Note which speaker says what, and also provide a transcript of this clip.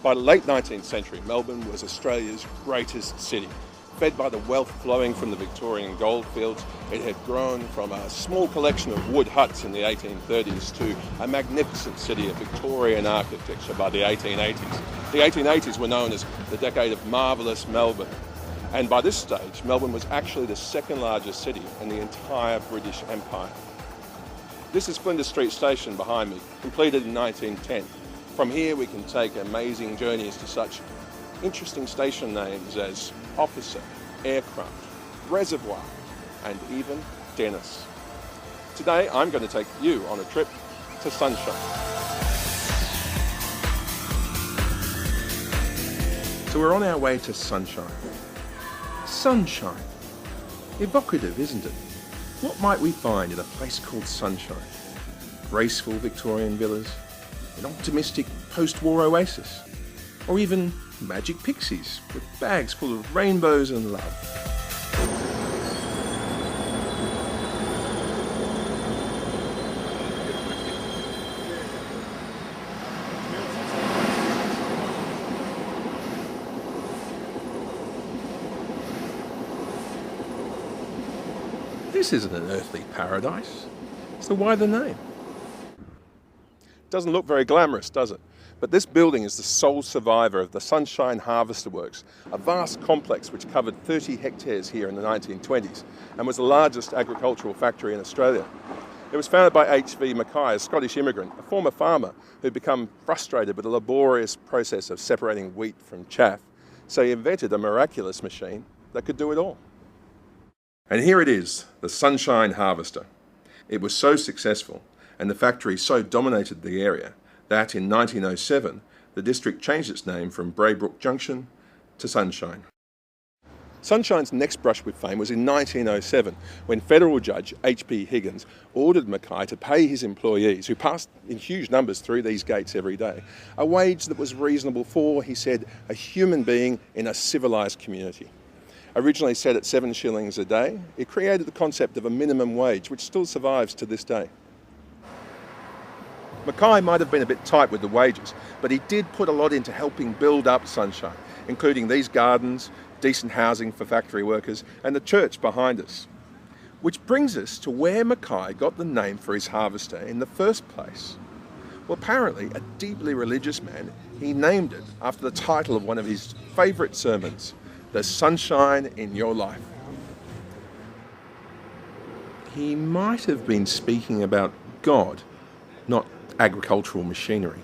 Speaker 1: By the late 19th century, Melbourne was Australia's greatest city. Fed by the wealth flowing from the Victorian goldfields, it had grown from a small collection of wood huts in the 1830s to a magnificent city of Victorian architecture by the 1880s. The 1880s were known as the decade of marvellous Melbourne. And by this stage, Melbourne was actually the second largest city in the entire British Empire. This is Flinders Street Station behind me, completed in 1910. From here we can take amazing journeys to such interesting station names as Officer, Aircraft, Reservoir, and even Dennis. Today I'm going to take you on a trip to Sunshine. So we're on our way to Sunshine. Sunshine. Evocative, isn't it? What might we find in a place called Sunshine? Graceful Victorian villas, an optimistic post-war oasis, or even magic pixies with bags full of rainbows and love. This isn't an earthly paradise, so why the name? Doesn't look very glamorous, does it? But this building is the sole survivor of the Sunshine Harvester Works, a vast complex which covered 30 hectares here in the 1920s and was the largest agricultural factory in Australia. It was founded by H.V. Mackay, a Scottish immigrant, a former farmer who'd become frustrated with the laborious process of separating wheat from chaff, so he invented a miraculous machine that could do it all. And here it is, the Sunshine Harvester. It was so successful and the factory so dominated the area that in 1907 the district changed its name from Braybrook Junction to Sunshine. Sunshine's next brush with fame was in 1907 when federal judge H.P. Higgins ordered Mackay to pay his employees, who passed in huge numbers through these gates every day, a wage that was reasonable for, he said, a human being in a civilised community. Originally set at 7 shillings a day, it created the concept of a minimum wage, which still survives to this day. Mackay might have been a bit tight with the wages, but he did put a lot into helping build up Sunshine, including these gardens, decent housing for factory workers, and the church behind us. Which brings us to where Mackay got the name for his harvester in the first place. Well, apparently, a deeply religious man, he named it after the title of one of his favourite sermons, The Sunshine in Your Life. He might have been speaking about God, not agricultural machinery.